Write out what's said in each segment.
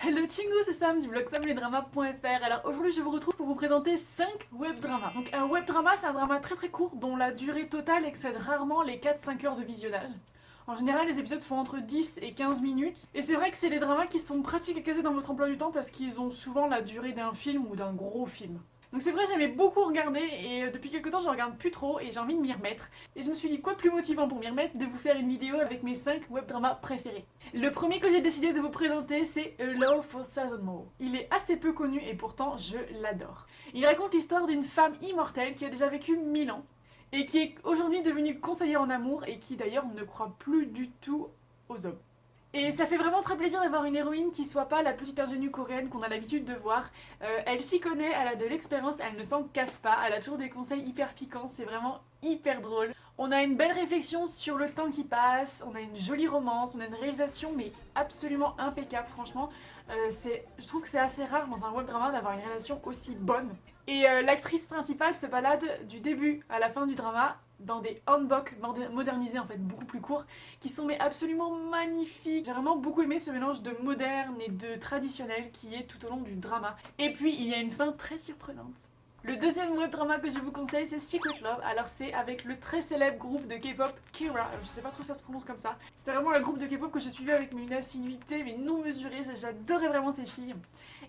Hello Chingo, c'est Sam du blog samledrama.fr. Alors aujourd'hui je vous retrouve pour vous présenter 5 web dramas. Donc un web drama c'est un drama très court dont la durée totale excède rarement les 4-5 heures de visionnage. En général les épisodes font entre 10 et 15 minutes. Et c'est vrai que c'est les dramas qui sont pratiques à caser dans votre emploi du temps parce qu'ils ont souvent la durée d'un film ou d'un gros film. Donc c'est vrai, j'aimais beaucoup regarder et depuis quelques temps je regarde plus trop et j'ai envie de m'y remettre. Et je me suis dit quoi de plus motivant pour m'y remettre de vous faire une vidéo avec mes 5 web dramas préférés. Le premier que j'ai décidé de vous présenter c'est A Love for Sazamo. Il est assez peu connu et pourtant je l'adore. Il raconte l'histoire d'une femme immortelle qui a déjà vécu 1000 ans et qui est aujourd'hui devenue conseillère en amour et qui d'ailleurs ne croit plus du tout aux hommes. Et ça fait vraiment très plaisir d'avoir une héroïne qui soit pas la petite ingénue coréenne qu'on a l'habitude de voir. Elle s'y connaît, elle a de l'expérience, elle ne s'en casse pas, elle a toujours des conseils hyper piquants, c'est vraiment hyper drôle. On a une belle réflexion sur le temps qui passe, on a une jolie romance, on a une réalisation mais absolument impeccable franchement. Je trouve que c'est assez rare dans un web drama d'avoir une réalisation aussi bonne. Et l'actrice principale se balade du début à la fin du drama dans des hanboks modernisés en fait, beaucoup plus courts, qui sont mais absolument magnifiques. J'ai vraiment beaucoup aimé ce mélange de moderne et de traditionnel qui est tout au long du drama. Et puis il y a une fin très surprenante. Le deuxième web drama que je vous conseille c'est Secret Love. Alors c'est avec le très célèbre groupe de K-pop Kira. Je sais pas trop si ça se prononce comme ça. C'était vraiment le groupe de K-pop que je suivais avec une assiduité mais non mesurée. J'adorais vraiment ces filles.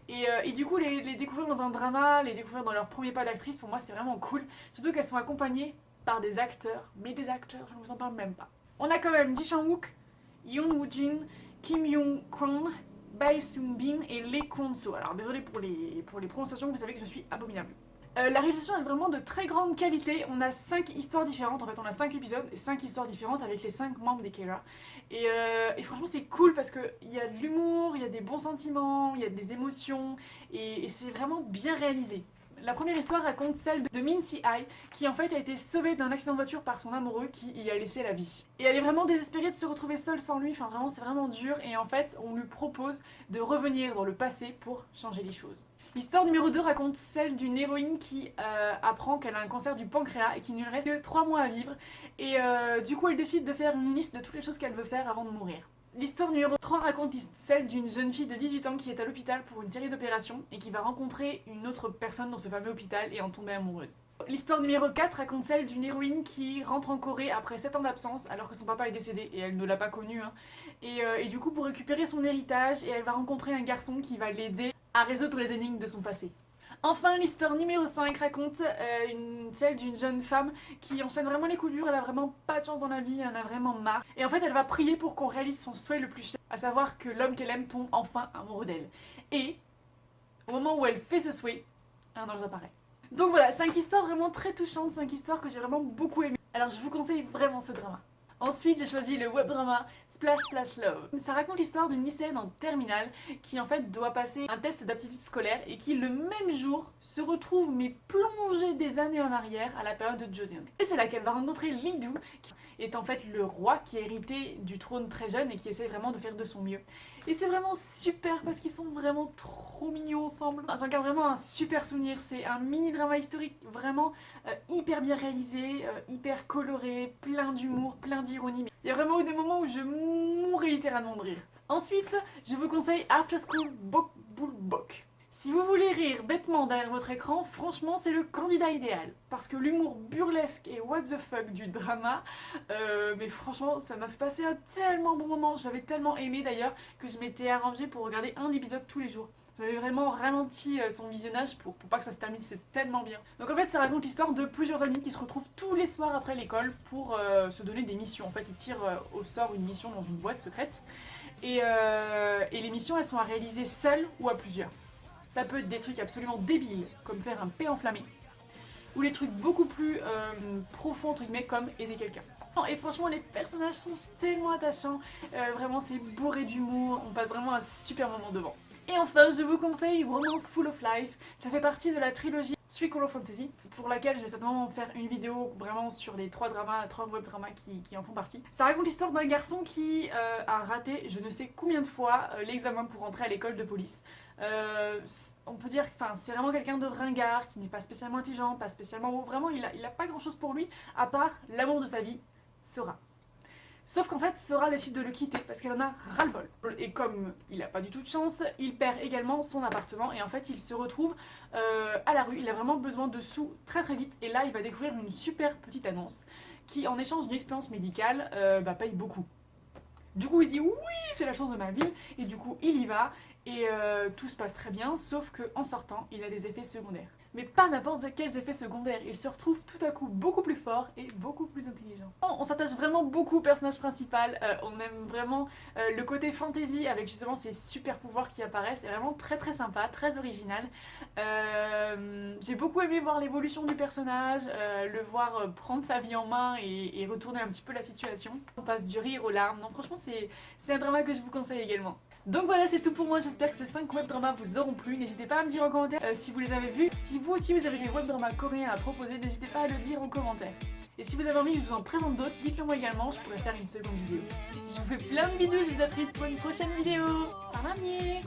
Et du coup les découvrir dans un drama, les découvrir dans leur premier pas d'actrice, pour moi c'était vraiment cool. Surtout qu'elles sont accompagnées par des acteurs, mais des acteurs, je ne vous en parle même pas. On a quand même Ji Chang-wook, Yoon Woo-jin, Kim Young-kwon, Bae Soon-bin et Lee Kwon-soo. Alors désolé pour les prononciations, vous savez que je suis abominable. La réalisation est vraiment de très grande qualité. On a 5 histoires différentes, en fait on a 5 épisodes et 5 histoires différentes avec les 5 membres des K-pop. Et franchement c'est cool parce qu'il y a de l'humour, il y a des bons sentiments, il y a des émotions et c'est vraiment bien réalisé. La première histoire raconte celle de Min Si-ae qui en fait a été sauvée d'un accident de voiture par son amoureux qui y a laissé la vie. Et elle est vraiment désespérée de se retrouver seule sans lui, enfin vraiment c'est vraiment dur et en fait on lui propose de revenir dans le passé pour changer les choses. L'histoire numéro 2 raconte celle d'une héroïne qui apprend qu'elle a un cancer du pancréas et qu'il ne lui reste que 3 mois à vivre et du coup elle décide de faire une liste de toutes les choses qu'elle veut faire avant de mourir. L'histoire numéro 3 raconte celle d'une jeune fille de 18 ans qui est à l'hôpital pour une série d'opérations et qui va rencontrer une autre personne dans ce fameux hôpital et en tomber amoureuse. L'histoire numéro 4 raconte celle d'une héroïne qui rentre en Corée après 7 ans d'absence alors que son papa est décédé et elle ne l'a pas connu. Et du coup pour récupérer son héritage et elle va rencontrer un garçon qui va l'aider à résoudre les énigmes de son passé. Enfin, l'histoire numéro 5 raconte celle d'une jeune femme qui enchaîne vraiment les coups durs, elle a vraiment pas de chance dans la vie, elle en a vraiment marre. Et en fait, elle va prier pour qu'on réalise son souhait le plus cher, à savoir que l'homme qu'elle aime tombe enfin amoureux d'elle. Et au moment où elle fait ce souhait, un ange apparaît. Donc voilà, 5 histoires vraiment très touchantes, 5 histoires que j'ai vraiment beaucoup aimées. Alors je vous conseille vraiment ce drama. Ensuite, j'ai choisi le web drama Splash Splash Love. Ça raconte l'histoire d'une lycéenne en terminale qui en fait doit passer un test d'aptitude scolaire et qui le même jour se retrouve mais plongée des années en arrière à la période de Joseon. Et c'est là qu'elle va rencontrer Lee Do qui est en fait le roi qui a hérité du trône très jeune et qui essaie vraiment de faire de son mieux. Et c'est vraiment super parce qu'ils sont vraiment trop mignons ensemble. J'en garde vraiment un super souvenir. C'est un mini drama historique vraiment hyper bien réalisé, hyper coloré, plein d'humour, plein d'ironie. Il y a vraiment eu des moments où je mourais littéralement de rire. Ensuite, je vous conseille After School Bok. Si vous voulez rire bêtement derrière votre écran, franchement c'est le candidat idéal. Parce que l'humour burlesque et what the fuck du drama, mais franchement ça m'a fait passer un tellement bon moment. J'avais tellement aimé d'ailleurs que je m'étais arrangée pour regarder un épisode tous les jours. J'avais vraiment ralenti son visionnage pour pas que ça se termine, c'est tellement bien. Donc en fait ça raconte l'histoire de plusieurs amis qui se retrouvent tous les soirs après l'école pour se donner des missions. En fait ils tirent au sort une mission dans une boîte secrète et les missions elles sont à réaliser seules ou à plusieurs. Ça peut être des trucs absolument débiles, comme faire un paix enflammé, ou des trucs beaucoup plus profonds, entre guillemets, comme aider quelqu'un. Et franchement, les personnages sont tellement attachants, vraiment c'est bourré d'humour, on passe vraiment un super moment devant. Et enfin, je vous conseille Romance Full of Life, ça fait partie de la trilogie Suicolo Fantasy, pour laquelle je vais certainement faire une vidéo vraiment sur les 3 web dramas qui en font partie. Ça raconte l'histoire d'un garçon qui a raté je ne sais combien de fois l'examen pour entrer à l'école de police. On peut dire que c'est vraiment quelqu'un de ringard, qui n'est pas spécialement intelligent, pas spécialement beau, vraiment il a pas grand chose pour lui, à part l'amour de sa vie, Sora. Sauf qu'en fait, Sora décide de le quitter parce qu'elle en a ras-le-bol. Et comme il a pas du tout de chance, il perd également son appartement et en fait, il se retrouve à la rue. Il a vraiment besoin de sous très très vite et là, il va découvrir une super petite annonce qui, en échange d'une expérience médicale, paye beaucoup. Du coup, il se dit oui, c'est la chance de ma vie et du coup, il y va et tout se passe très bien, sauf qu'en sortant, il a des effets secondaires. Mais pas n'importe quels effets secondaires, il se retrouve tout à coup beaucoup plus fort et beaucoup plus intelligent. On s'attache vraiment beaucoup au personnage principal, on aime vraiment le côté fantasy avec justement ces super pouvoirs qui apparaissent, c'est vraiment très très sympa, très original. J'ai beaucoup aimé voir l'évolution du personnage, le voir prendre sa vie en main et retourner un petit peu la situation. On passe du rire aux larmes, non franchement c'est un drama que je vous conseille également. Donc voilà, c'est tout pour moi, j'espère que ces 5 web dramas vous auront plu. N'hésitez pas à me dire en commentaire si vous les avez vus. Si vous aussi vous avez des web dramas coréens à proposer, n'hésitez pas à le dire en commentaire. Et si vous avez envie que je vous en présente d'autres, dites-le moi également, je pourrais faire une seconde vidéo. Je vous fais plein de bisous, je vous dis à très vite pour une prochaine vidéo. Salamnier.